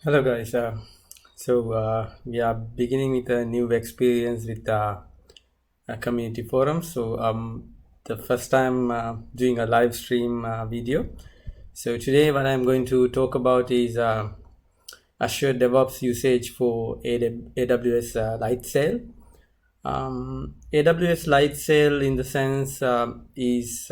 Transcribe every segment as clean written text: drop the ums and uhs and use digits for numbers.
Hello guys. We are beginning with a new experience with a community forum. The first time doing a live stream video. So today what I'm going to talk about is Azure DevOps usage for AWS Lightsail. AWS Lightsail in the sense is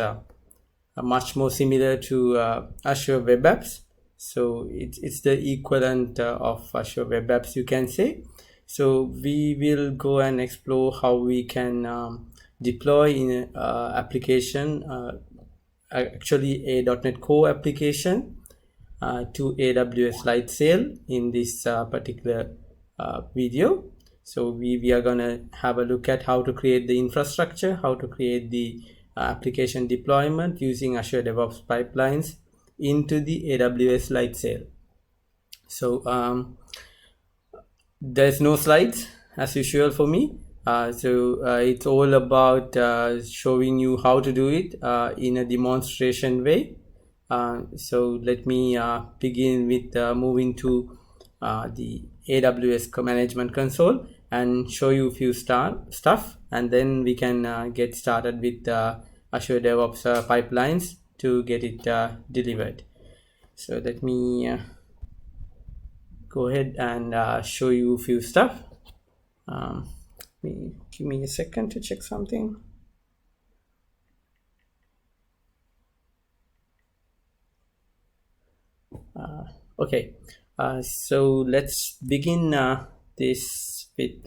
much more similar to Azure Web Apps. So it's the equivalent of Azure Web Apps, you can say. So we will go and explore how we can deploy in application, actually a .NET Core application to AWS Lightsail in this particular video. So we are going to have a look at how to create the infrastructure, how to create the application deployment using Azure DevOps pipelines into the AWS Lightsail. So there's no slides as usual for me. It's all about showing you how to do it in a demonstration way. So let me begin with moving to the AWS Management Console and show you a few stuff, and then we can get started with Azure DevOps pipelines to get it delivered. So let me go ahead and show you a few stuff. Give me a second to check something. Okay, so let's begin this with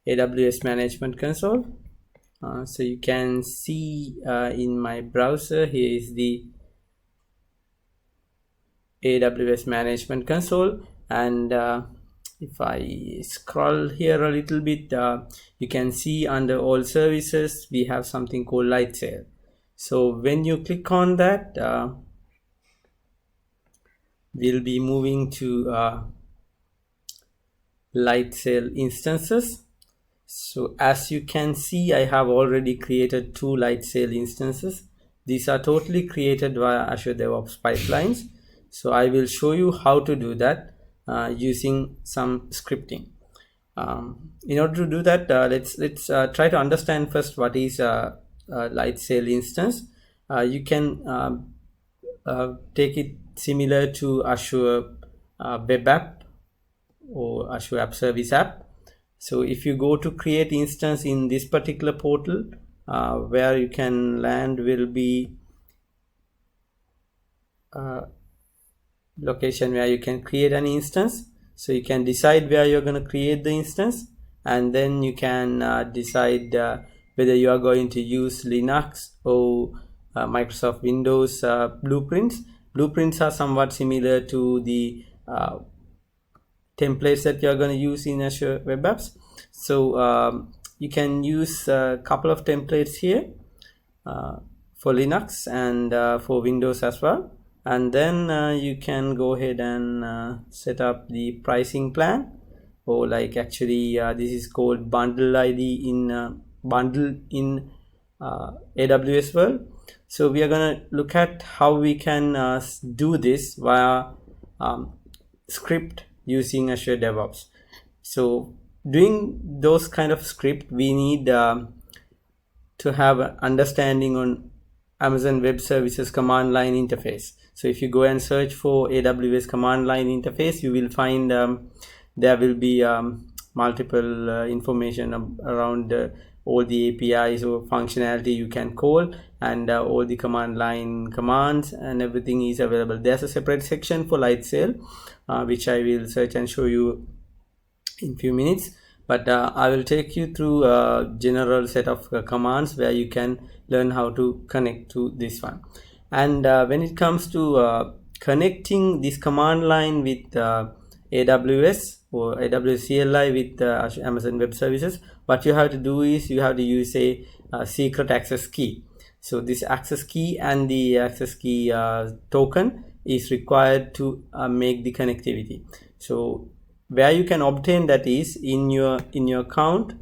AWS Management Console. So you can see in my browser, here is the AWS Management Console, and if I scroll here a little bit, you can see under all services we have something called Lightsail. So when you click on that, we'll be moving to Lightsail instances. So as you can see, I have already created 2 Lightsail instances. These are totally created via Azure DevOps pipelines. So I will show you how to do that using some scripting. In order to do that, let's try to understand first what is a Lightsail instance. You can take it similar to Azure Web App or Azure App Service app. So if you go to create instance in this particular portal, where you can land will be location where you can create an instance. So you can decide where you're going to create the instance, and then you can decide whether you are going to use Linux or Microsoft Windows blueprints. Blueprints are somewhat similar to the templates that you're going to use in Azure Web Apps. So you can use a couple of templates here for Linux and for Windows as well. And then you can go ahead and set up the pricing plan, or like actually this is called bundle ID in bundle in AWS world. So we are going to look at how we can do this via script using Azure DevOps. So doing those kind of script, we need to have an understanding on Amazon Web Services command line interface. So if you go and search for AWS command line interface, you will find there will be multiple information around all the APIs or functionality you can call, and all the command line commands and everything is available. There's a separate section for Lightsail, which I will search and show you in few minutes. But I will take you through a general set of commands where you can learn how to connect to this one. And when it comes to connecting this command line with AWS or AWS CLI with Amazon Web Services, what you have to do is you have to use a secret access key. So this access key and the access key token is required to make the connectivity. So where you can obtain that is in your account.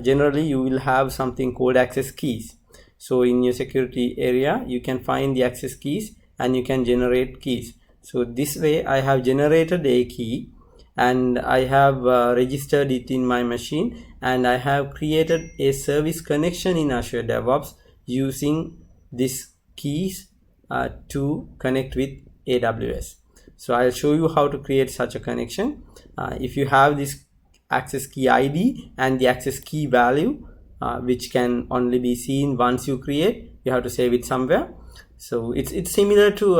Generally you will have something called access keys. So in your security area you can find the access keys and you can generate keys. So this way I have generated a key and I have registered it in my machine, and I have created a service connection in Azure DevOps using these keys to connect with AWS. So I'll show you how to create such a connection. If you have this access key ID and the access key value, which can only be seen once you create, you have to save it somewhere. So it's similar to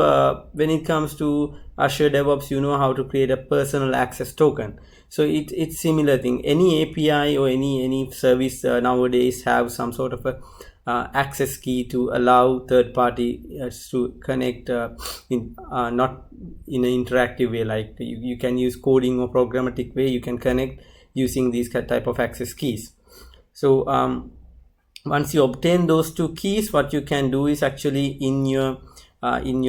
when it comes to Azure DevOps, you know how to create a personal access token. So it's similar thing. Any API or any service nowadays have some sort of a access key to allow third party to connect not in an interactive way, like you can use coding or programmatic way, you can connect using these type of access keys. So once you obtain those two keys, what you can do is actually in your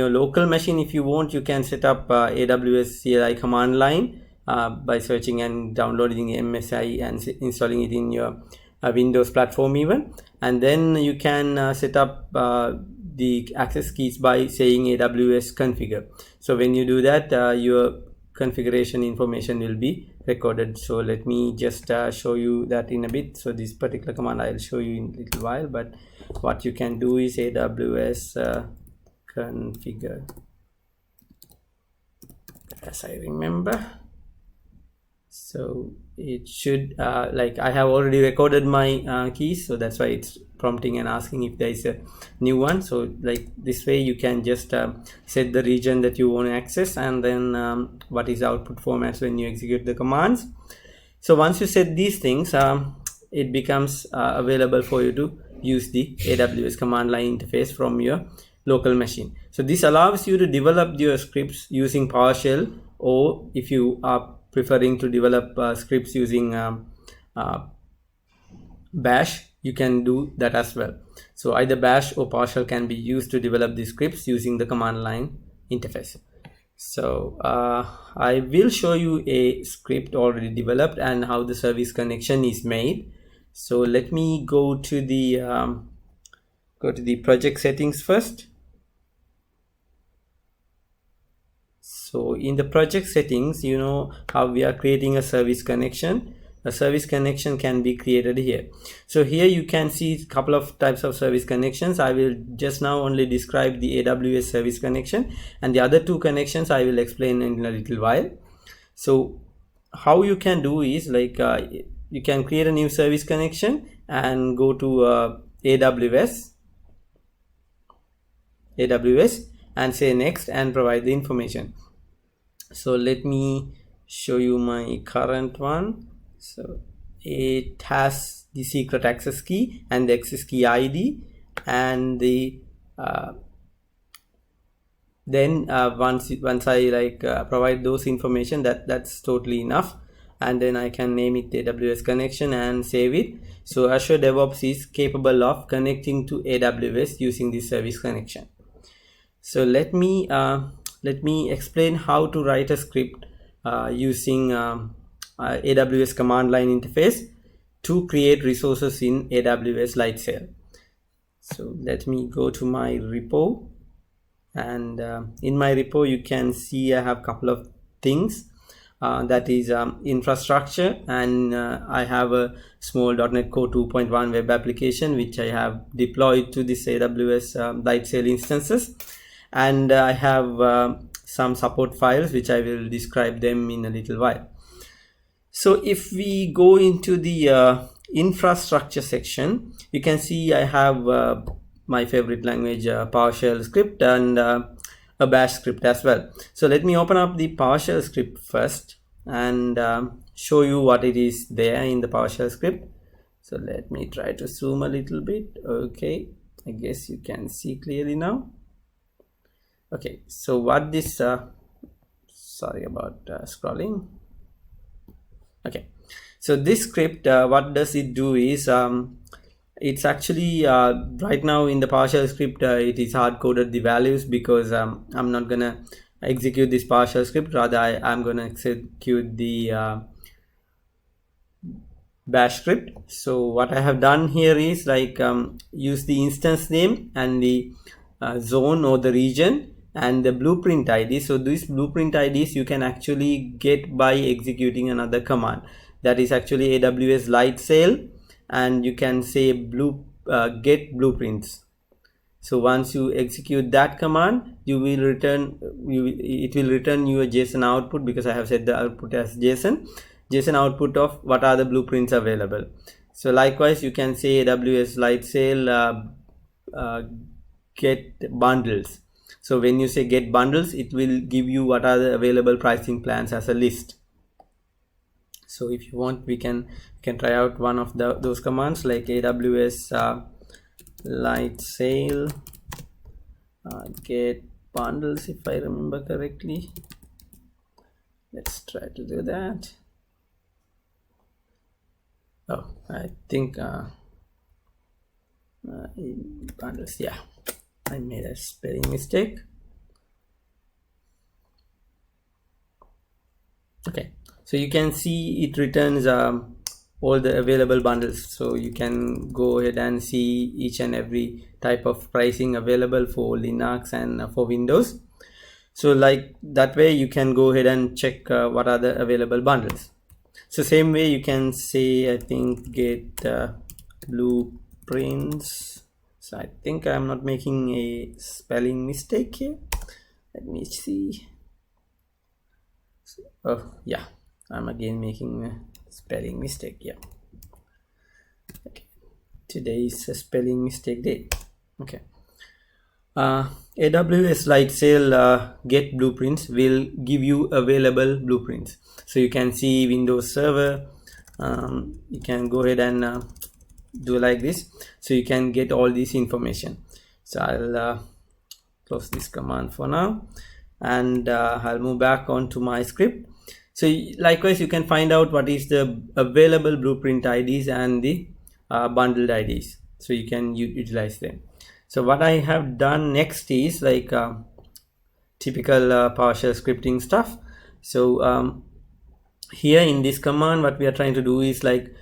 local machine, if you want, you can set up AWS CLI command line by searching and downloading MSI and installing it in your Windows platform even, and then you can set up the access keys by saying AWS configure. So when you do that, your configuration information will be recorded. So let me just show you that in a bit. So this particular command I'll show you in a little while, but what you can do is AWS configure, as I remember. So it should like I have already recorded my keys, so that's why it's prompting and asking if there is a new one. So like this way you can just set the region that you want to access, and then what is output formats when you execute the commands. So once you set these things, it becomes available for you to use the AWS command line interface from your local machine. So this allows you to develop your scripts using PowerShell, or if you are preferring to develop scripts using Bash, you can do that as well. So either Bash or PowerShell can be used to develop the scripts using the command line interface. So I will show you a script already developed and how the service connection is made. So let me go to the project settings first. So in the project settings, you know how we are creating a service connection. A service connection can be created here. So here you can see a couple of types of service connections. I will just now only describe the AWS service connection, and the other two connections I will explain in a little while. So how you can do is like you can create a new service connection and go to AWS and say next and provide the information. So let me show you my current one. So it has the secret access key and the access key ID, and the then once I like provide those information, that's totally enough, and then I can name it AWS connection and save it. So Azure DevOps is capable of connecting to AWS using this service connection. So let me explain how to write a script using AWS command line interface to create resources in AWS Lightsail. So let me go to my repo, and in my repo you can see I have a couple of things. That is infrastructure, and I have a small .NET Core 2.1 web application which I have deployed to this AWS Lightsail instances, and I have some support files which I will describe them in a little while. So if we go into the infrastructure section, you can see I have my favorite language, PowerShell script, and a bash script as well. So let me open up the PowerShell script first and show you what it is there in the PowerShell script. So let me try to zoom a little bit. Okay, I guess you can see clearly now. Okay, so what this sorry about scrolling. Okay, so this script, what does it do is it's actually right now in the PowerShell script it is hard coded the values, because I'm not gonna execute this PowerShell script, rather I'm gonna execute the bash script. So what I have done here is like use the instance name and the zone or the region and the blueprint ID. So these blueprint IDs you can actually get by executing another command, that is actually AWS Lightsail, and you can say get blueprints. So once you execute that command, you will return it will return you a JSON output, because I have set the output as JSON output of what are the blueprints available. So likewise you can say AWS Lightsail get bundles. So when you say get bundles, it will give you what are the available pricing plans as a list. So if you want, we can try out one of those commands, like AWS Lightsail get bundles, if I remember correctly. Let's try to do that. Oh, I think bundles, yeah, I made a spelling mistake. Okay, so you can see it returns all the available bundles. So you can go ahead and see each and every type of pricing available for Linux and for Windows. So like that way you can go ahead and check what are the available bundles. So same way you can say, I think, get blueprints. So I think I'm not making a spelling mistake here. Let me see. Oh yeah, I'm again making a spelling mistake. Yeah, okay, today is a spelling mistake day. Okay, AWS Lightsail get blueprints will give you available blueprints. So you can see Windows Server. You can go ahead and do like this, so you can get all this information. So I'll close this command for now, and I'll move back onto my script. So likewise you can find out what is the available blueprint IDs and the bundled IDs, so you can utilize them. So what I have done next is like typical PowerShell scripting stuff. So here in this command, what we are trying to do is like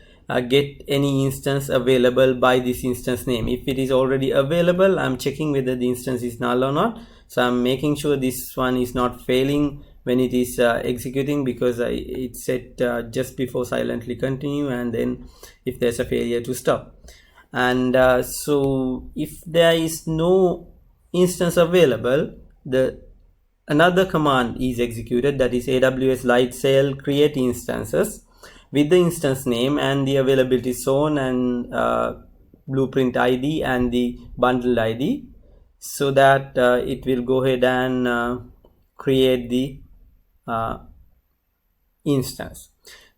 get any instance available by this instance name. If it is already available, I'm checking whether the instance is null or not. So I'm making sure this one is not failing when it is executing, because it's set just before silently continue, and then if there's a failure to stop. And so if there is no instance available, another command is executed, that is AWS Lightsail create instances with the instance name and the availability zone and blueprint ID and the bundled ID, so that it will go ahead and create the instance.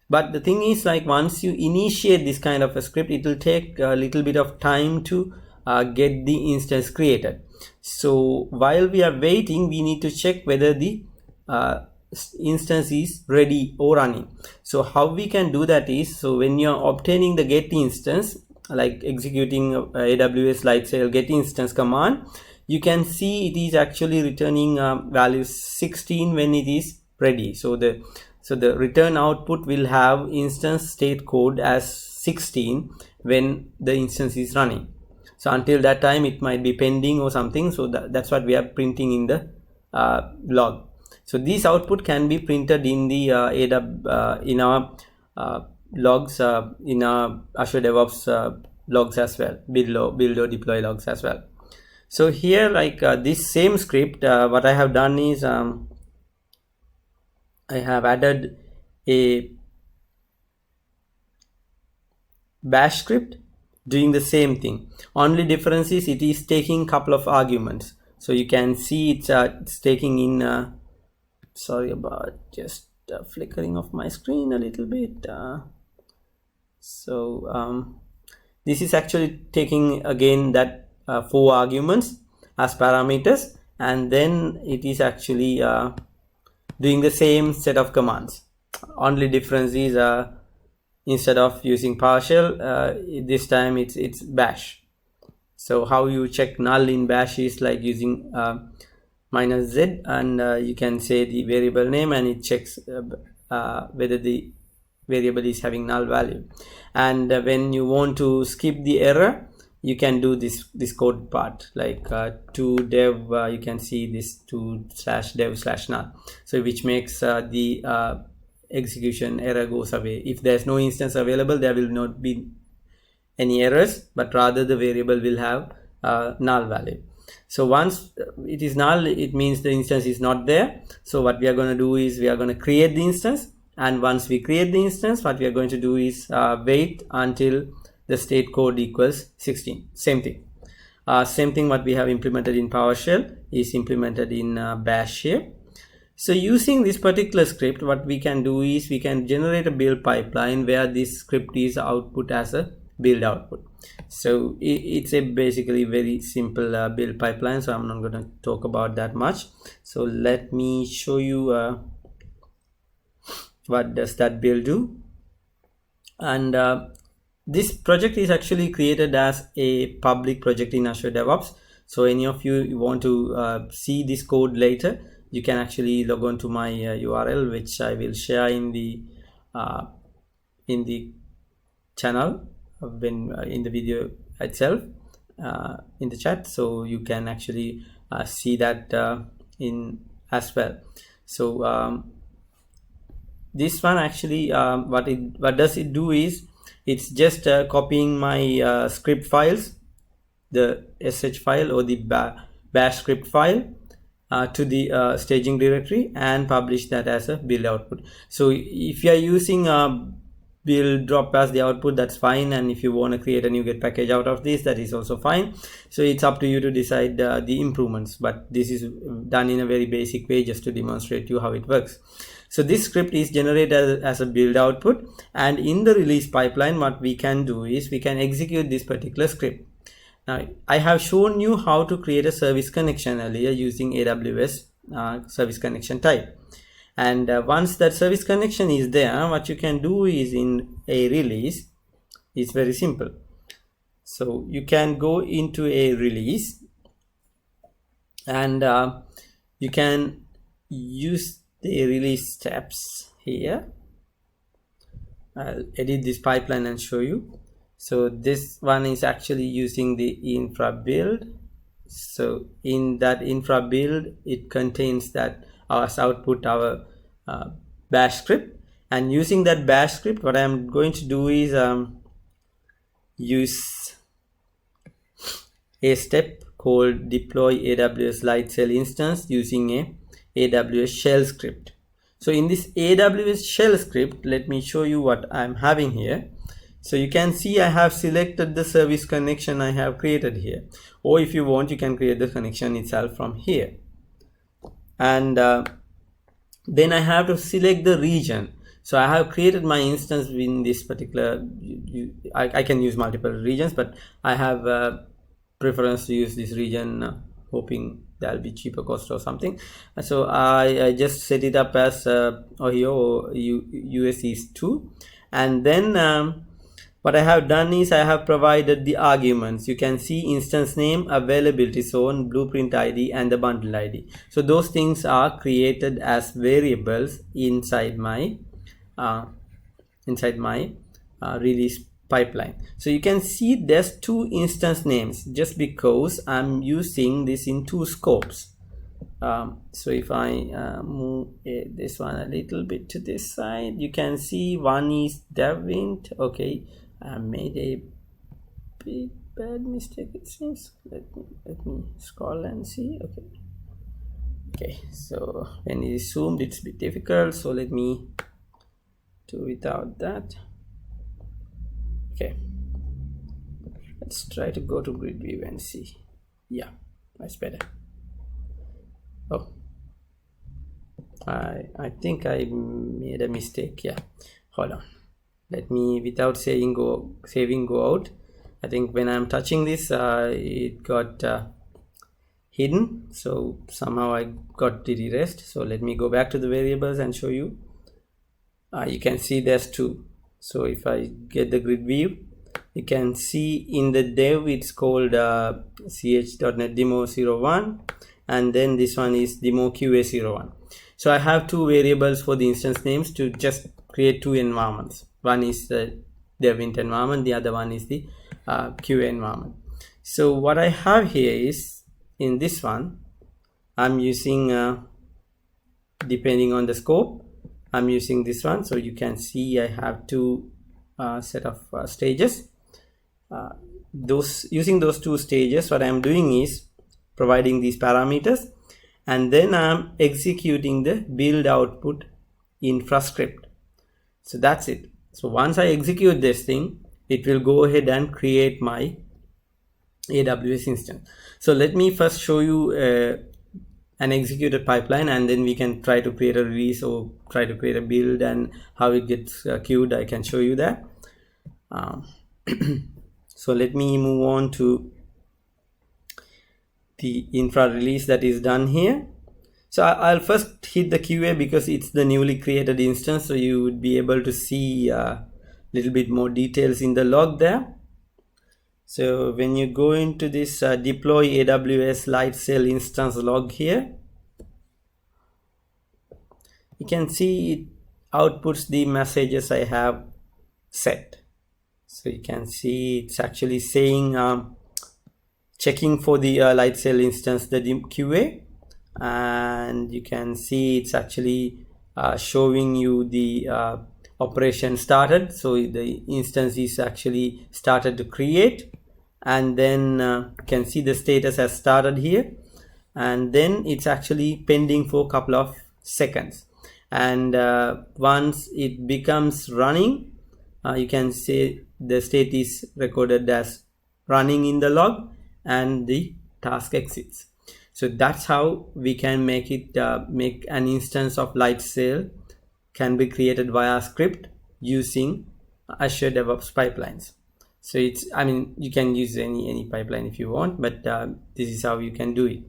But the thing is, like, once you initiate this kind of a script, it will take a little bit of time to get the instance created. So while we are waiting, we need to check whether the instance is ready or running. So how we can do that is, so when you are obtaining the get instance, like executing AWS Lightsail get instance command, you can see it is actually returning value 16 when it is ready. So the return output will have instance state code as 16 when the instance is running. So until that time it might be pending or something. So that's what we are printing in the log. So this output can be printed in the in our logs, in our Azure DevOps logs as well, build or deploy logs as well. So here, like this same script, what I have done is I have added a bash script doing the same thing. Only difference is it is taking couple of arguments. So you can see it's taking in sorry about just flickering of my screen a little bit. This is actually taking again that 4 arguments as parameters, and then it is actually doing the same set of commands. Only difference is instead of using PowerShell, this time it's bash. So how you check null in bash is like using -z, and you can say the variable name, and it checks whether the variable is having null value. And when you want to skip the error, you can do this code part, like to dev, you can see this to /dev/null, so which makes the execution error goes away. If there's no instance available, there will not be any errors, but rather the variable will have null value. So once it is null, it means the instance is not there. So what we are going to do is we are going to create the instance, and once we create the instance, what we are going to do is wait until the state code equals 16. Same thing what we have implemented in PowerShell is implemented in bash here. So using this particular script, what we can do is we can generate a build pipeline where this script is output as a build output. So it's a basically very simple build pipeline, so I'm not going to talk about that much. So let me show you what does that build do. And this project is actually created as a public project in Azure DevOps. So any of you want to see this code later, you can actually log on to my URL, which I will share in the channel when in the video itself in the chat, so you can actually see that in as well. So this one actually what does it do is it's just copying my script files, the sh file or the bash script file to the staging directory, and publish that as a build output. So if you are using build drop as the output, that's fine, and if you want to create a NuGet package out of this, that is also fine. So it's up to you to decide the improvements, but this is done in a very basic way just to demonstrate you how it works. So this script is generated as a build output, and in the release pipeline what we can do is we can execute this particular script. Now I have shown you how to create a service connection earlier using AWS service connection type, and once that service connection is there, what you can do is in a release is very simple. So you can go into a release, and you can use the release steps here. I'll edit this pipeline and show you. So this one is actually using the infra build. So in that infra build, it contains that as output our bash script, and using that bash script, what I'm going to do is use a step called deploy AWS Lightsail instance using a AWS shell script. So in this AWS shell script, let me show you what I'm having here. So you can see I have selected the service connection I have created here, or if you want, you can create the connection itself from here. And then I have to select the region. So I have created my instance in this particular, I can use multiple regions, but I have preference to use this region, hoping that'll be cheaper cost or something. So I just set it up as Ohio US East 2, and then what I have done is I have provided the arguments. You can see instance name, availability zone, blueprint ID, and the bundle ID. So those things are created as variables inside my release pipeline. So you can see there's two instance names just because I'm using this in two scopes. So if I move this one a little bit to this side, you can see one is devint. Okay, I made a big bad mistake, it seems. Let me scroll and see. Okay, so when it is zoomed, it's a bit difficult, so let me do without that. Okay, let's try to go to grid view and see. Yeah, that's better. Oh, I think I made a mistake. Yeah, hold on. Let me, without saving go out. I think when I'm touching this, it got hidden, so somehow I got it erased. So let me go back to the variables and show you. You can see there's two. So if I get the grid view, you can see in the dev it's called ch.net demo 01, and then this one is demo qa01. So I have two variables for the instance names to just create two environments. One is the devint environment, the other one is the QA environment. So what I have here is, in this one, I'm using depending on the scope, I'm using this one. So you can see I have two set of stages. Using those two stages, what I'm doing is providing these parameters, and then I'm executing the build output infra script. So that's it. So once I execute this thing, it will go ahead and create my AWS instance. So let me first show you an executed pipeline, and then we can try to create a release or try to create a build, and how it gets queued. I can show you that. So let me move on to the infra release that is done here. So I'll first hit the QA because it's the newly created instance, so you would be able to see a little bit more details in the log there. So when you go into this deploy AWS Lightsail instance log here, you can see it outputs the messages I have set. So you can see it's actually saying checking for the Lightsail instance, the QA, and you can see it's actually showing you the operation started. So the instance is actually started to create, and then you can see the status has started here, and then it's actually pending for a couple of seconds, and once it becomes running, you can see the state is recorded as running in the log, and the task exits. So that's how we can make it make an instance of Lightsail can be created via script using Azure DevOps pipelines. So it's, I mean, you can use any pipeline if you want, but this is how you can do it.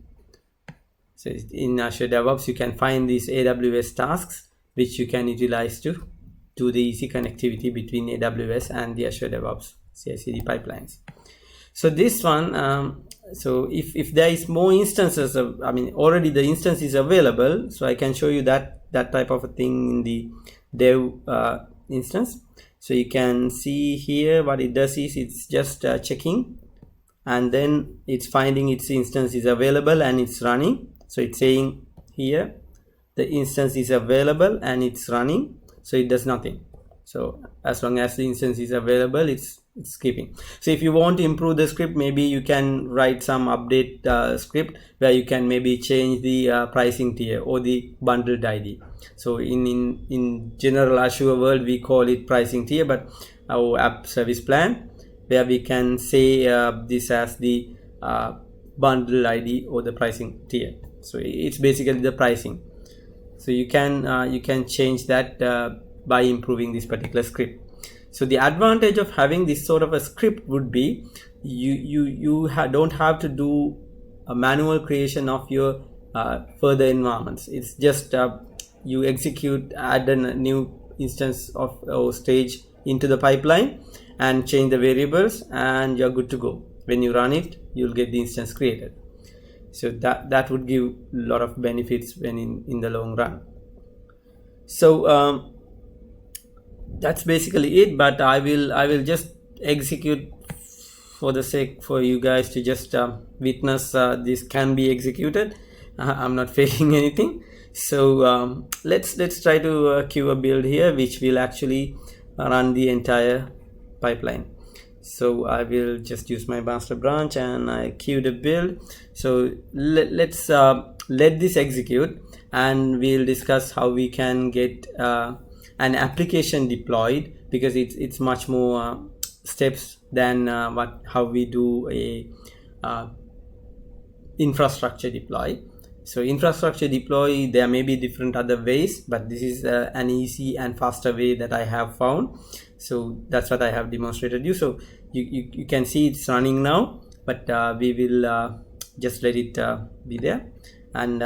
So in Azure DevOps, you can find these AWS tasks, which you can utilize to do the easy connectivity between AWS and the Azure DevOps CI/CD pipelines. So this one, so if there is more instances of, I mean, already the instance is available, so I can show you that type of a thing in the dev instance. So you can see here what it does is it's just checking, and then it's finding its instance is available and it's running. So it's saying here the instance is available and it's running, so it does nothing. So as long as the instance is available, it's keeping. So if you want to improve the script, maybe you can write some update script where you can maybe change the pricing tier or the bundled ID. So in general Azure world, we call it pricing tier, but our app service plan, where we can say this as the bundle ID or the pricing tier. So it's basically the pricing. So you can change that by improving this particular script. So the advantage of having this sort of a script would be you don't have to do a manual creation of your further environments. It's just you add a new instance of or stage into the pipeline and change the variables, and you're good to go. When you run it, you'll get the instance created. So that would give a lot of benefits when in the long run. So that's basically it, but I will just execute for the sake for you guys to just witness this can be executed. I'm not failing anything. So let's try to queue a build here, which will actually run the entire pipeline. So I will just use my master branch and I queue the build. So let's let this execute, and we'll discuss how we can get an application deployed, because it's much more steps than how we do a infrastructure deploy. So infrastructure deploy, there may be different other ways, but this is an easy and faster way that I have found. So that's what I have demonstrated you. So you can see it's running now, but we will just let it be there, and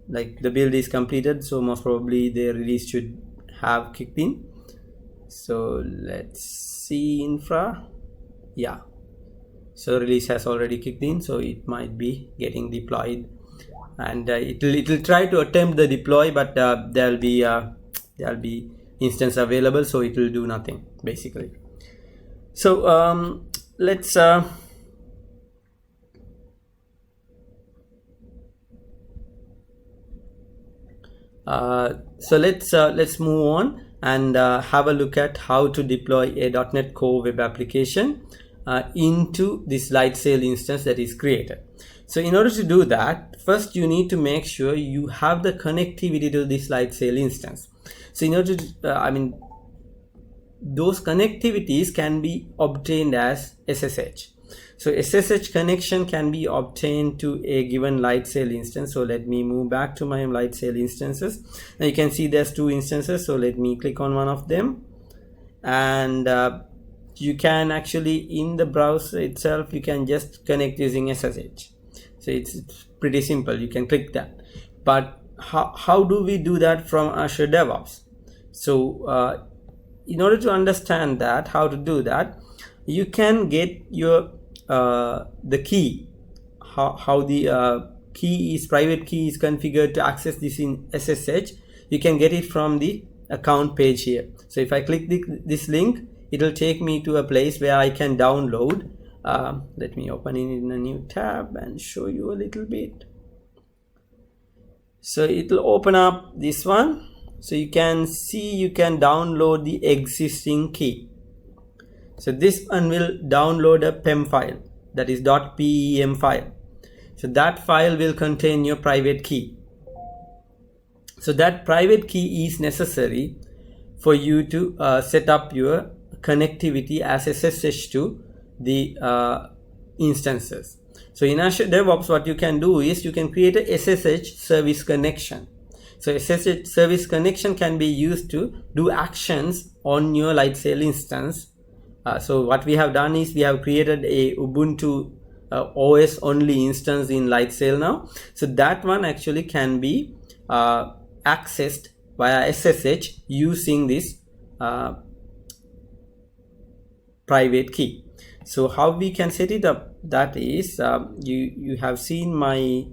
like the build is completed, so most probably the release should have kicked in. So let's see infra. Yeah, so release has already kicked in, so it might be getting deployed, and it'll try to attempt the deploy, but there'll be instance available, so it will do nothing basically. So let's So let's move on and have a look at how to deploy a .NET Core web application into this Lightsail instance that is created. So in order to do that, first you need to make sure you have the connectivity to this Lightsail instance. So in order to, those connectivities can be obtained as SSH. So SSH connection can be obtained to a given Lightsail instance. So let me move back to my Lightsail instances. Now you can see there's two instances. So let me click on one of them, and you can actually, in the browser itself, you can just connect using SSH. So it's pretty simple. You can click that. But how do we do that from Azure DevOps? So in order to understand that, how to do that, you can get your the key, how the key is, private key is configured to access this in SSH. You can get it from the account page here. So if I click this link, it will take me to a place where I can download. Let me open it in a new tab and show you a little bit. So it will open up this one. So you can see you can download the existing key. So this one will download a PEM file, that is .pem file. So that file will contain your private key. So that private key is necessary for you to set up your connectivity as SSH to the instances. So in Azure DevOps, what you can do is you can create a SSH service connection. So SSH service connection can be used to do actions on your Lightsail instance. So what we have done is we have created a Ubuntu OS only instance in Lightsail now. So that one actually can be accessed via SSH using this private key. So how we can set it up, that is, you have seen my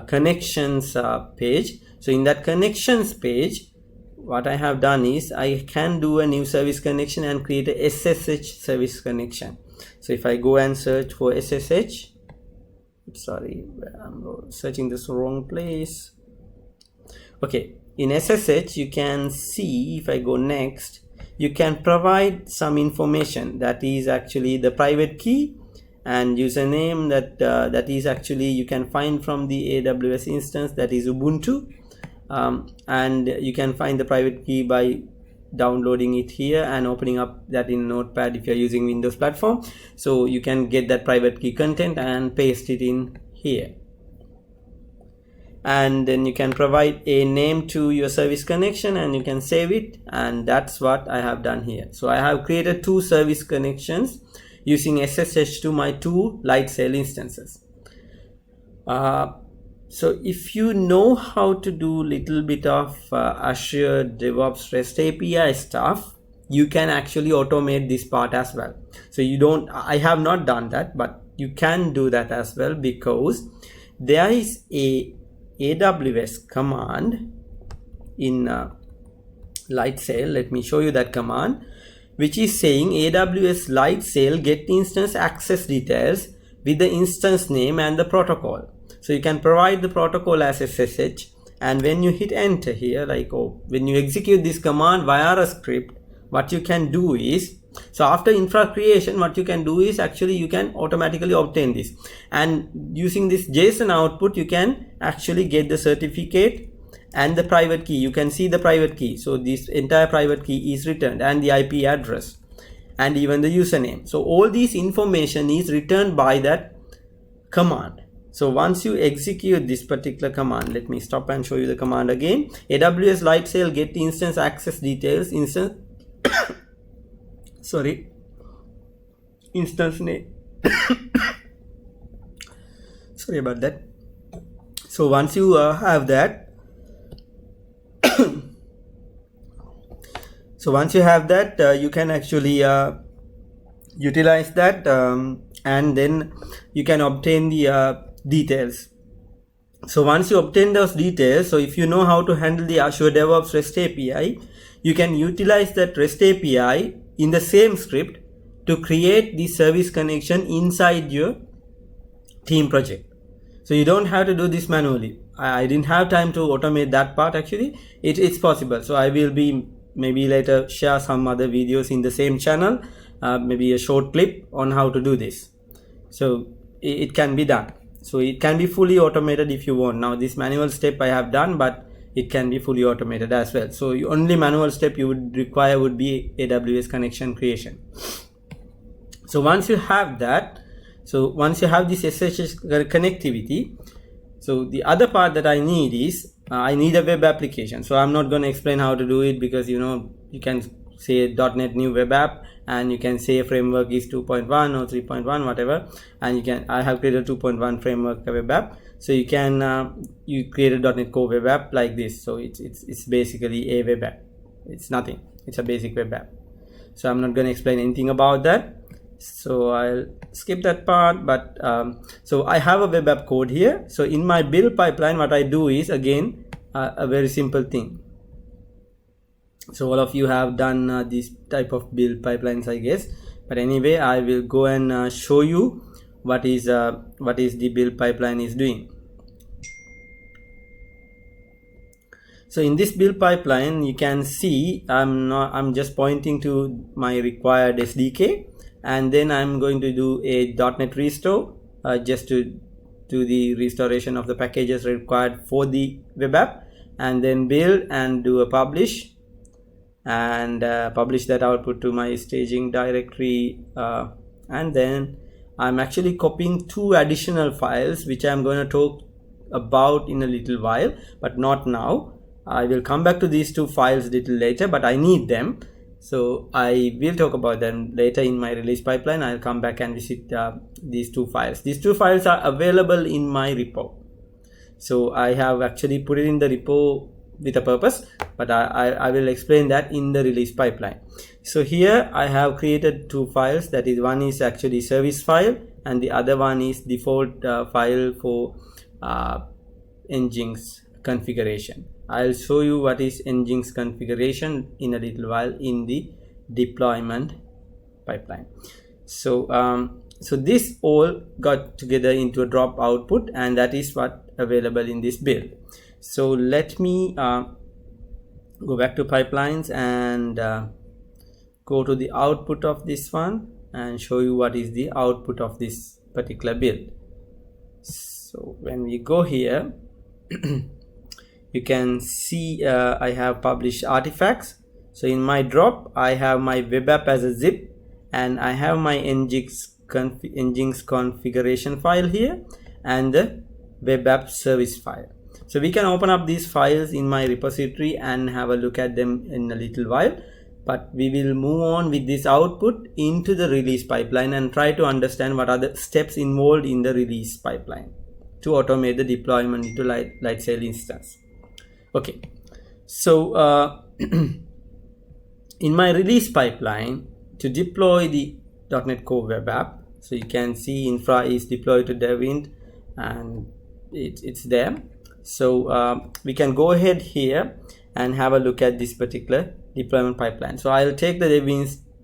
connections page. So in that connections page, what I have done is I can do a new service connection and create a SSH service connection. So if I go and search for SSH, sorry, I'm searching this wrong place. Okay, in SSH you can see, if I go next, you can provide some information, that is actually the private key and username, that is actually you can find from the AWS instance, that is Ubuntu. And you can find the private key by downloading it here and opening up that in Notepad if you're using Windows platform. So you can get that private key content and paste it in here, and then you can provide a name to your service connection and you can save it, and that's what I have done here. So I have created two service connections using SSH to my two Lightsail instances. So if you know how to do little bit of Azure DevOps REST API stuff, you can actually automate this part as well. So you don't, I have not done that, but you can do that as well, because there is a AWS command in Lightsail. Let me show you that command, which is saying AWS Lightsail get instance access details with the instance name and the protocol. So you can provide the protocol as SSH, and when you hit enter here, when you execute this command via a script, what you can do is, so after infra creation, what you can do is actually you can automatically obtain this, and using this JSON output you can actually get the certificate and the private key. You can see the private key, so this entire private key is returned, and the IP address and even the username. So all this information is returned by that command. So once you execute this particular command, let me stop and show you the command again. AWS Lightsail get instance access details, instance name. Sorry about that. So once you have that, you can actually utilize that, and then you can obtain the details. So once you obtain those details, so if you know how to handle the Azure DevOps REST API, you can utilize that REST API in the same script to create the service connection inside your team project. So you don't have to do this manually. I didn't have time to automate that part. Actually it's possible. So I will be maybe later share some other videos in the same channel, maybe a short clip on how to do this. So it can be done. So it can be fully automated if you want. Now this manual step I have done, but it can be fully automated as well. So only manual step you would require would be AWS connection creation. So once you have that, so once you have this SSH connectivity, so the other part that I need is I need a web application. So I'm not going to explain how to do it, because you can say .NET new web app, and you can say framework is 2.1 or 3.1 whatever, and I have created a 2.1 framework web app. So you can you create a .NET Core web app like this. So it's basically a web app. It's nothing. It's a basic web app. So I'm not going to explain anything about that. So I'll skip that part. But so I have a web app code here. So in my build pipeline, what I do is again a very simple thing. So all of you have done this type of build pipelines, I guess. But anyway, I will go and show you what is the build pipeline is doing. So in this build pipeline, you can see I'm just pointing to my required SDK, and then I'm going to do a .NET restore just to do the restoration of the packages required for the web app, and then build and do a publish, and publish that output to my staging directory, and then I'm actually copying 2 additional files which I'm going to talk about in a little while, but not now. I will come back to these 2 files a little later, but I need them, so I will talk about them later in my release pipeline. I'll come back and visit these 2 files. These 2 files are available in my repo, so I have actually put it in the repo with a purpose, but I will explain that in the release pipeline. So here I have created 2 files, that is, one is actually service file and the other one is default file for Nginx configuration. I'll show you what is Nginx configuration in a little while in the deployment pipeline. So so this all got together into a drop output, and that is what available in this build. So let me go back to pipelines and go to the output of this one and show you what is the output of this particular build. So when we go here, you can see I have published artifacts. So in my drop, I have my web app as a zip, and I have my Nginx configuration file here and the web app service file. So we can open up these files in my repository and have a look at them in a little while, but we will move on with this output into the release pipeline and try to understand what are the steps involved in the release pipeline to automate the deployment into Lightsail instance. Okay, so in my release pipeline, to deploy the .NET Core web app, so you can see infra is deployed to devint and it's there. So we can go ahead here and have a look at this particular deployment pipeline. So I'll take the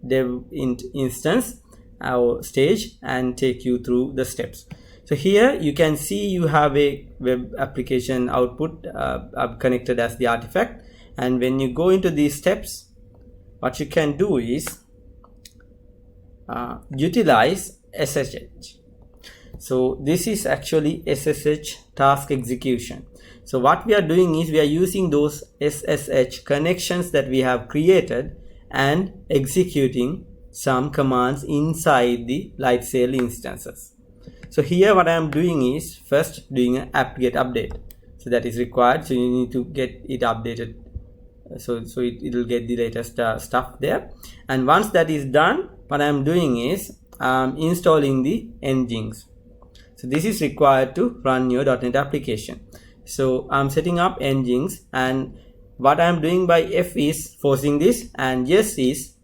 devint instance, our stage, and take you through the steps. So here you can see you have a web application output connected as the artifact, and when you go into these steps, what you can do is utilize SSH. So this is actually SSH task execution. So what we are doing is we are using those SSH connections that we have created and executing some commands inside the Lightsail instances. So here what I am doing is first doing an apt-get update. So that is required. So you need to get it updated. So it will get the latest stuff there. And once that is done, what I am doing is installing the Nginx. So this is required to run your .NET application. So I'm setting up Nginx, and what I'm doing by F is forcing this, and yes is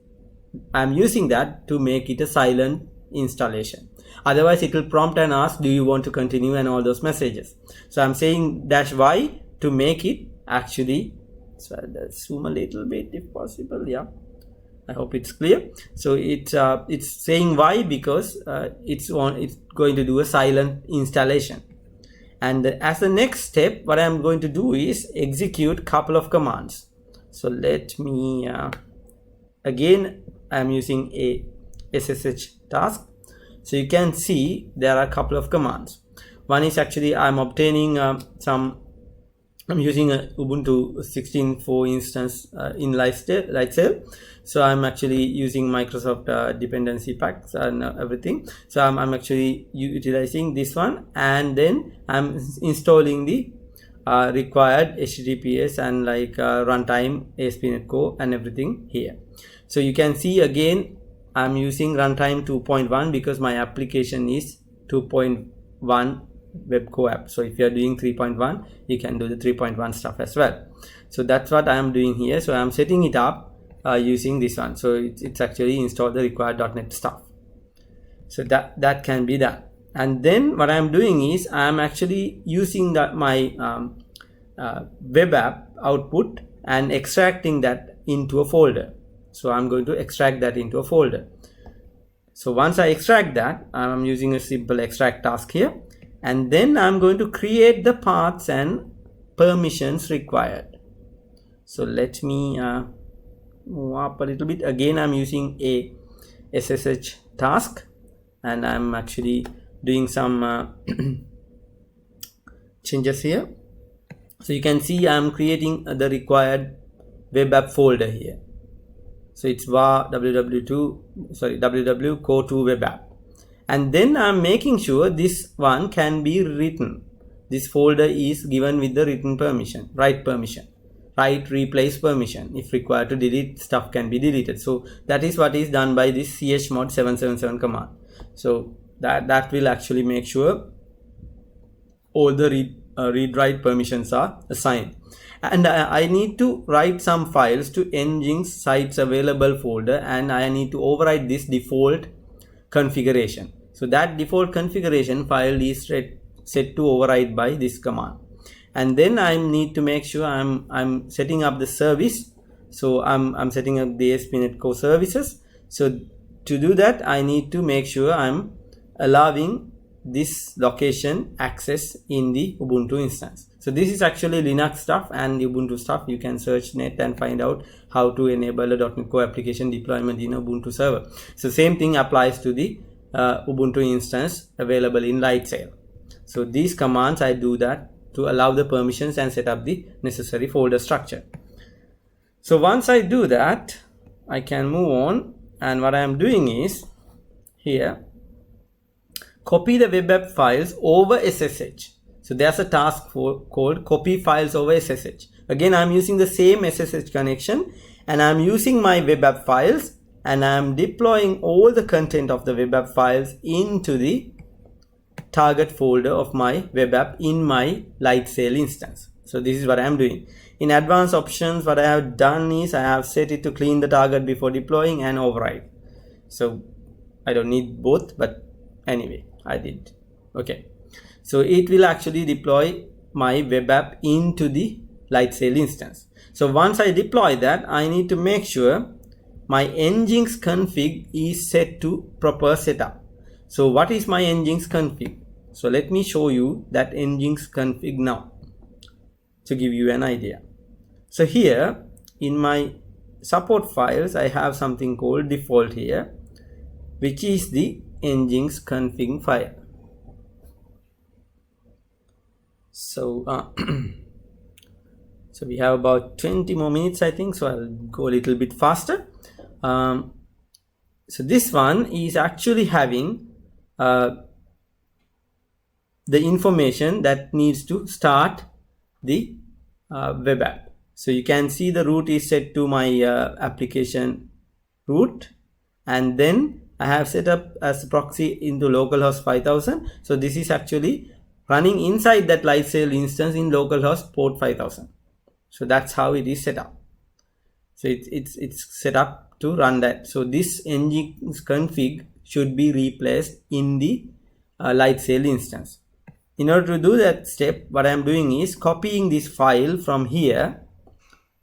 I'm using that to make it a silent installation. Otherwise it will prompt and ask, do you want to continue, and all those messages. So I'm saying -y to make it actually, so I'll zoom a little bit if possible. Yeah, I hope it's clear. So it's saying Y because it's going to do a silent installation. And as the next step, what I'm going to do is execute a couple of commands. So let me again, I'm using a SSH task. So you can see there are a couple of commands. One is actually I'm obtaining I'm using a Ubuntu 16.4 instance in Lightsail. So I'm actually using Microsoft dependency packs and everything. So I'm actually utilizing this one, and then I'm installing the required HTTPS and like runtime, ASP.NET Core and everything here. So you can see again I'm using runtime 2.1 because my application is 2.1 web core app. So if you are doing 3.1, you can do the 3.1 stuff as well. So that's what I am doing here. So I am setting it up using this one. So it's actually installed the required .NET stuff. So that can be done. And then what I am doing is I am actually using my web app output and extracting that into a folder. So I'm going to extract that into a folder. So once I extract that, I'm using a simple extract task here. And then I'm going to create the paths and permissions required. So let me move up a little bit. Again, I'm using a SSH task, and I'm actually doing some changes here. So you can see I'm creating the required web app folder here. So it's var www core2 web app. And then I'm making sure this one can be written. This folder is given with the written permission, write permission, write replace permission. If required to delete, stuff can be deleted. So that is what is done by this chmod 777 command. So that will actually make sure all the read write permissions are assigned. And I need to write some files to Nginx sites available folder, and I need to override this default configuration. So that default configuration file is set to override by this command. And then I need to make sure I'm setting up the service. So I'm setting up the ASP.NET Core services. So to do that, I need to make sure I'm allowing this location access in the Ubuntu instance. So this is actually Linux stuff and Ubuntu stuff. You can search net and find out how to enable a .NET Core application deployment in Ubuntu server. So same thing applies to the Ubuntu instance available in Lightsail. So these commands, I do that to allow the permissions and set up the necessary folder structure. So once I do that, I can move on, and what I am doing is here, copy the web app files over SSH. So there's a task called copy files over SSH. Again, I'm using the same SSH connection, and I'm using my web app files, and I'm deploying all the content of the web app files into the target folder of my web app in my Lightsail instance. So this is what I'm doing. In advanced options, what I have done is I have set it to clean the target before deploying and override. So I don't need both, but anyway, I did. Okay. So it will actually deploy my web app into the Lightsail instance. So once I deploy that, I need to make sure my Nginx config is set to proper setup. So what is my Nginx config? So let me show you that Nginx config now to give you an idea. So here in my support files, I have something called default here, which is the Nginx config file. So so we have about 20 more minutes, I think, so I'll go a little bit faster. So this one is actually having the information that needs to start the web app. So you can see the root is set to my application root, and then I have set up as a proxy into localhost 5000. So this is actually running inside that Lightsail instance in localhost port 5000. So that's how it is set up. So it's set up to run that. So this Nginx config should be replaced in the Lightsail instance. In order to do that step, what I am doing is copying this file from here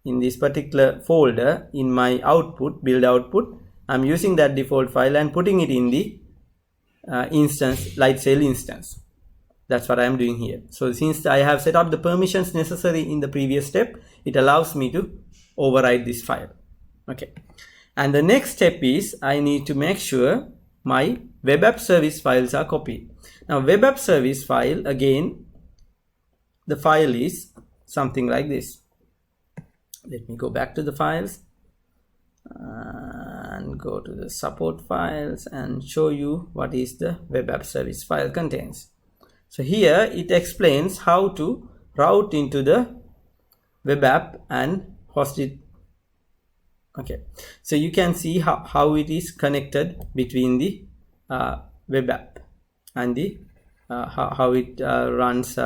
in this particular folder in my output, build output. I'm using that default file and putting it in the instance, Lightsail instance. That's what I'm doing here. So since I have set up the permissions necessary in the previous step, it allows me to override this file. Okay. And the next step is I need to make sure my web app service files are copied. Now web app service file, again, the file is something like this. Let me go back to the files and go to the support files and show you what is the web app service file contains. So here it explains how to route into the web app and host it. Okay, so you can see how it is connected between the web app and the how it runs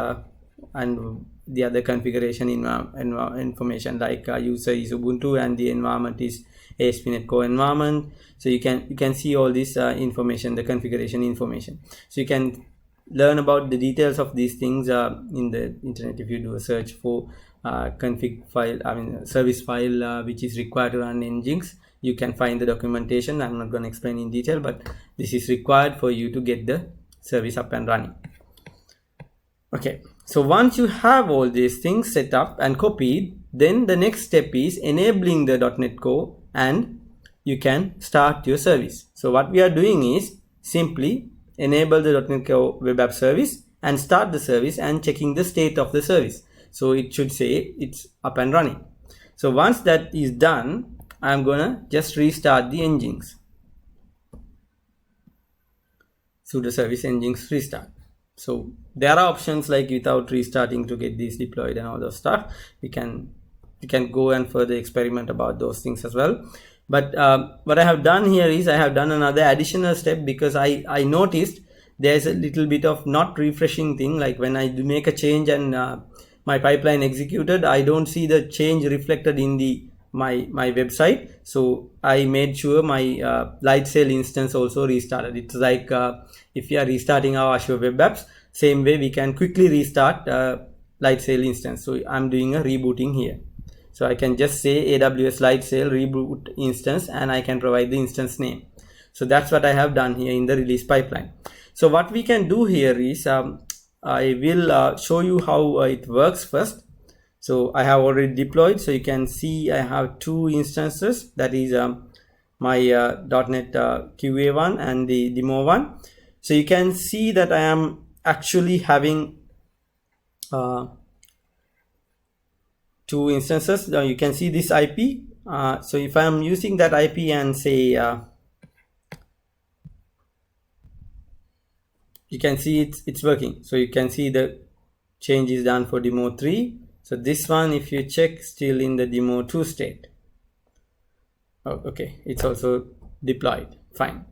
and the other configuration information, like user is Ubuntu and the environment is ASP.NET Core environment. So you can see all this information, the configuration information. So you can learn about the details of these things in the internet. If you do a search for config file, service file which is required to run Nginx, you can find the documentation. I'm not going to explain in detail, but this is required for you to get the service up and running. Okay, so once you have all these things set up and copied, then the next step is enabling the .NET Core and you can start your service. So what we are doing is simply enable the .NET Core web app service and start the service and checking the state of the service. So it should say it's up and running. So once that is done, I'm gonna just restart the Nginx. Sudo service Nginx restart. So there are options like without restarting to get these deployed and all those stuff. We can go and further experiment about those things as well. But what I have done here is I have done another additional step because I noticed there's a little bit of not refreshing thing, like when I do make a change and my pipeline executed, I don't see the change reflected in the my website. So I made sure my Lightsail instance also restarted. It's like if you are restarting our Azure web apps, same way we can quickly restart Lightsail instance. So I'm doing a rebooting here. So I can just say AWS Lightsail reboot instance and I can provide the instance name. So that's what I have done here in the release pipeline. So what we can do here is I will show you how it works first. So I have already deployed, so you can see I have two instances, that is my .NET QA1 and the demo one. So you can see that I am actually having two instances. Now you can see this IP. So if I am using that IP and say you can see it's working. So you can see the change is done for demo 3. So this one, if you check, still in the demo 2 state. Oh, okay, it's also deployed. Fine.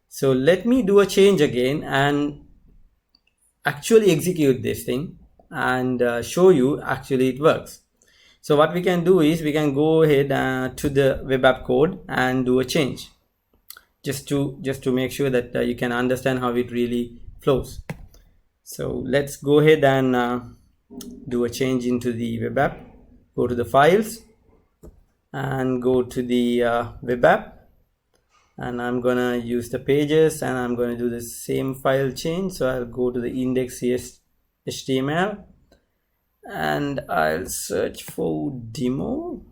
So let me do a change again and actually execute this thing and show you actually it works. So what we can do is we can go ahead to the web app code and do a change, just to make sure that you can understand how it really flows. So let's go ahead and do a change into the web app. Go to the files and go to the web app, and I'm gonna use the pages and I'm gonna do the same file change. So I'll go to the index.html and I'll search for demo,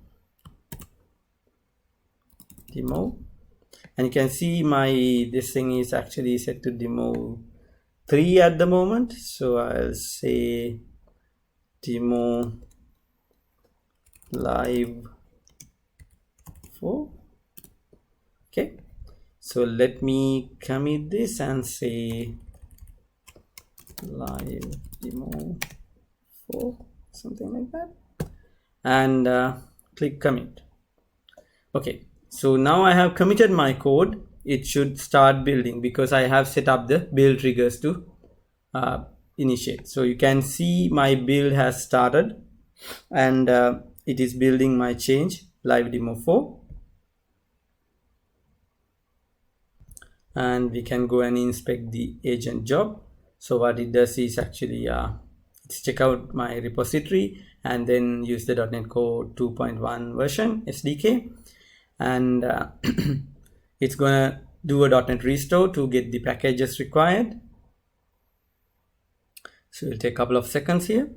and you can see this thing is actually set to demo 3 at the moment. So I'll say demo live 4. Okay, so let me commit this and say live demo 4, something like that, and click commit. Okay, so now I have committed my code. It should start building because I have set up the build triggers to initiate. So you can see my build has started and it is building my change live demo 4, and we can go and inspect the agent job. So what it does is actually it's check out my repository and then use the .NET Core 2.1 version SDK, and it's gonna do a .NET restore to get the packages required. So it'll take a couple of seconds here.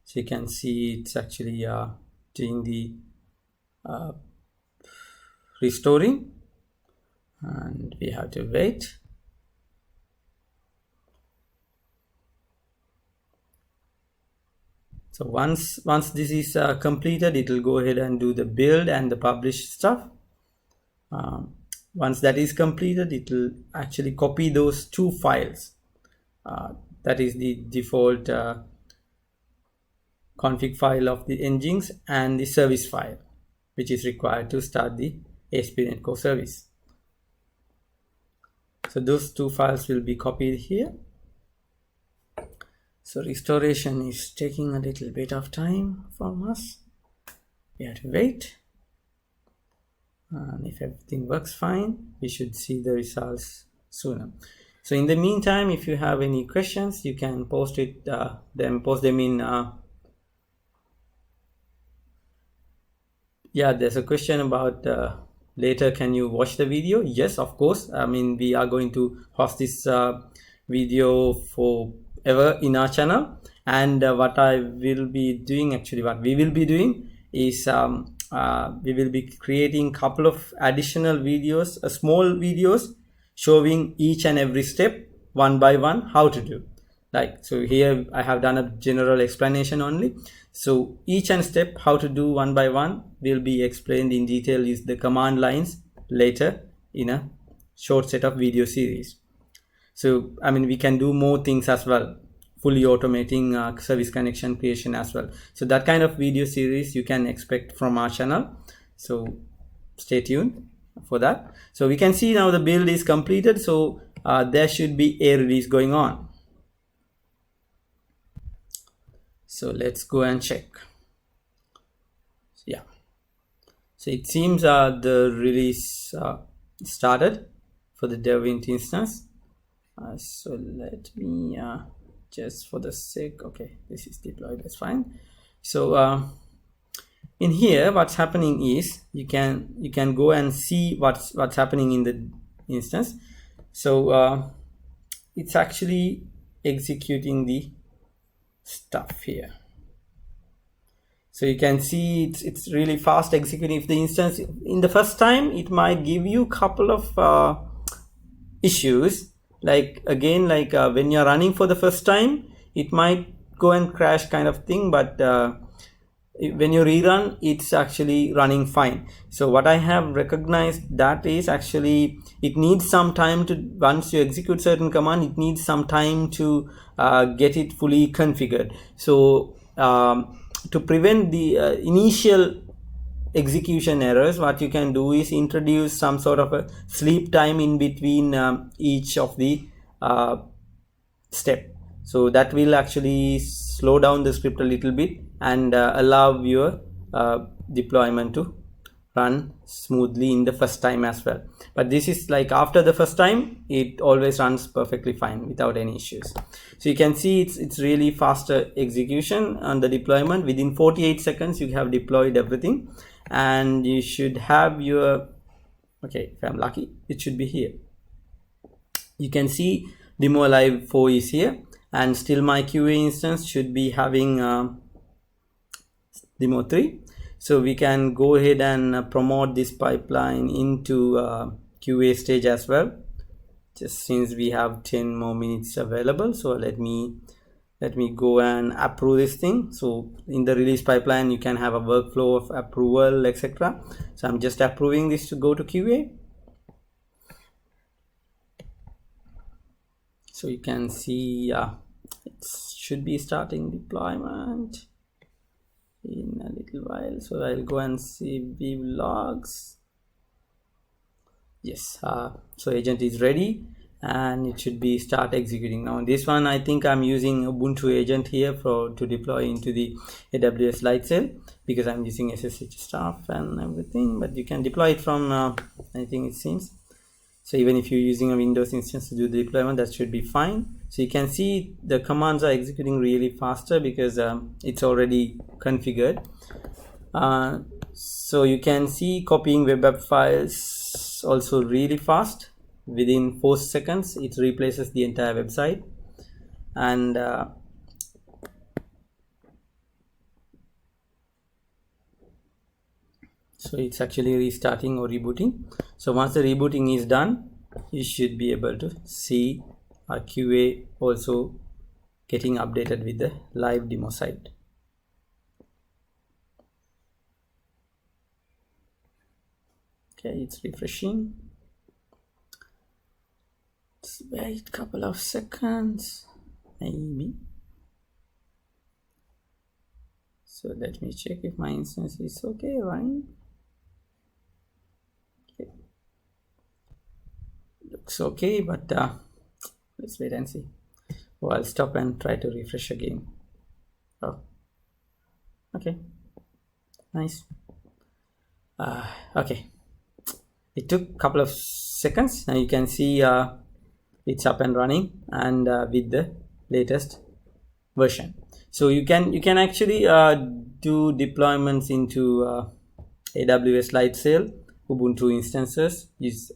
So you can see it's actually doing the restoring, and we have to wait. So once this is completed, it will go ahead and do the build and the publish stuff. Once that is completed, it will actually copy those two files. That is the default config file of the engines and the service file, which is required to start the ASP.NET Core service. So those two files will be copied here. So restoration is taking a little bit of time from us. We have to wait. And if everything works fine, we should see the results sooner. So in the meantime, if you have any questions, you can post them in. Yeah, there's a question about later, can you watch the video? Yes, of course. I mean, we are going to host this video forever in our channel, and what we will be doing is we will be creating couple of additional videos, small videos showing each and every step one by one how to do. Like, so here I have done a general explanation only. So each and step how to do one by one will be explained in detail is the command lines later in a short set of video series. So I mean, we can do more things as well, fully automating service connection creation as well. So that kind of video series you can expect from our channel. So stay tuned for that. So we can see now the build is completed. So there should be a release going on. So let's go and check. Yeah. So it seems the release started for the DevInt instance. So let me just for the sake, okay, this is deployed, that's fine. So in here, what's happening is you can go and see what's happening in the instance. So it's actually executing the stuff here. So you can see it's really fast executing. If the instance in the first time, it might give you a couple of issues, like again, like when you're running for the first time, it might go and crash kind of thing, but when you rerun, it's actually running fine. So what I have recognized, that is actually it needs some time to, once you execute certain command, it needs some time to get it fully configured. So to prevent the initial execution errors, what you can do is introduce some sort of a sleep time in between each of the step. So that will actually slow down the script a little bit and allow your deployment to run smoothly in the first time as well. But this is like after the first time, it always runs perfectly fine without any issues. So you can see it's really faster execution on the deployment. Within 48 seconds, you have deployed everything, and you should have your, okay, if I'm lucky, it should be here. You can see demo live 4 is here, and still my QA instance should be having demo 3. So we can go ahead and promote this pipeline into QA stage as well, just since we have 10 more minutes available. So let me go and approve this thing. So in the release pipeline, you can have a workflow of approval, etc. So I'm just approving this to go to QA. So you can see it should be starting deployment in a little while. So I'll go and see view logs. Yes, so agent is ready and it should be start executing now. This one, I think I'm using Ubuntu agent here to deploy into the AWS Lightsail, because I'm using SSH stuff and everything, but you can deploy it from anything, it seems. So even if you're using a Windows instance to do the deployment, that should be fine. So you can see the commands are executing really faster because it's already configured. So you can see copying web app files also really fast. Within 4 seconds, it replaces the entire website. and so it's actually restarting or rebooting. So once the rebooting is done, you should be able to see our QA also getting updated with the live demo site. Okay, it's refreshing. Let's wait a couple of seconds, maybe. So let me check if my instance is okay, right? Okay. Looks okay, but let's wait and see. Oh, I'll stop and try to refresh again. Oh, okay, nice. Okay, it took a couple of seconds. Now you can see it's up and running, and with the latest version. So you can actually do deployments into AWS Lightsail, Ubuntu instances,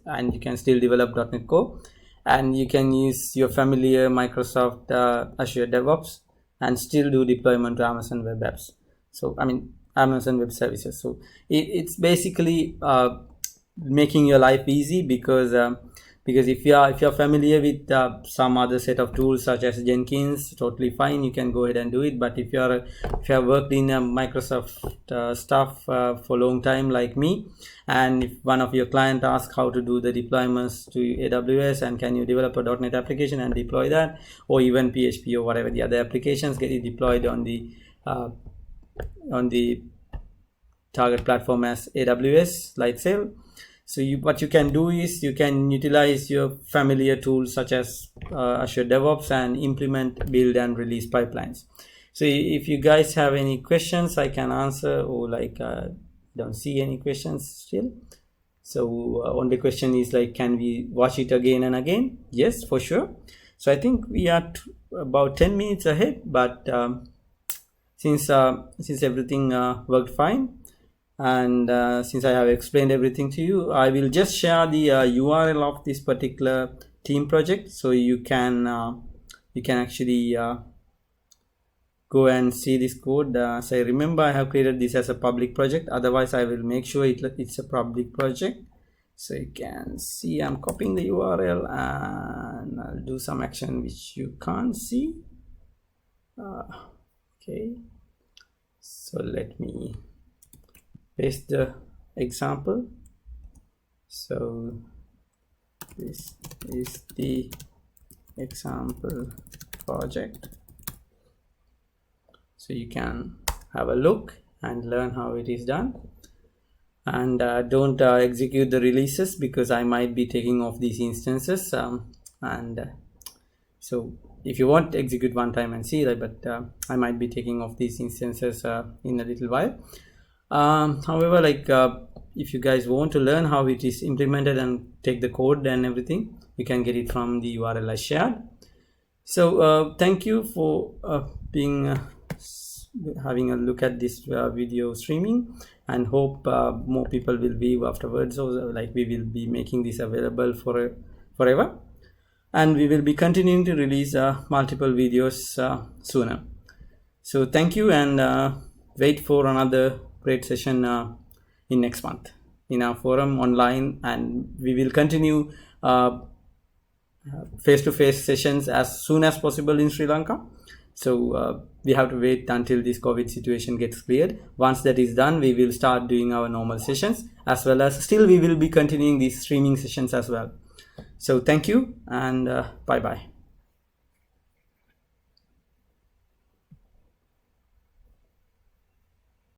and you can still develop .NET Core, and you can use your familiar Microsoft Azure DevOps and still do deployment to Amazon Web Apps. So I mean Amazon Web Services. So it's basically making your life easy, because if you're familiar with some other set of tools such as Jenkins, totally fine, you can go ahead and do it. But if you have worked in Microsoft stuff for a long time like me, and if one of your client asks how to do the deployments to AWS and can you develop a .NET application and deploy that, or even PHP or whatever the other applications, get it deployed on the target platform as AWS Lightsail. So what you can do is you can utilize your familiar tools such as Azure DevOps and implement, build and release pipelines. So if you guys have any questions, I can answer, or like don't see any questions still. So only question is like, can we watch it again and again? Yes, for sure. So I think we are about 10 minutes ahead, but since everything worked fine, and since I have explained everything to you, I will just share the URL of this particular team project, so you can actually go and see this code. So remember, I have created this as a public project, otherwise I will make sure it's a public project. So you can see I'm copying the URL and I'll do some action which you can't see. Okay, so let me paste the example. So this is the example project, so you can have a look and learn how it is done. And don't execute the releases, because I might be taking off these instances, so if you want, execute one time and see that, but I might be taking off these instances in a little while. However, like if you guys want to learn how it is implemented and take the code and everything, you can get it from the URL I shared. So thank you for having a look at this video streaming, and hope more people will view afterwards. So like we will be making this available forever, and we will be continuing to release multiple videos sooner. So thank you, and wait for another great session in next month in our forum online, and we will continue face-to-face sessions as soon as possible in Sri Lanka. So we have to wait until this COVID situation gets cleared. Once that is done, we will start doing our normal sessions, as well as still we will be continuing these streaming sessions as well. So thank you, and bye bye.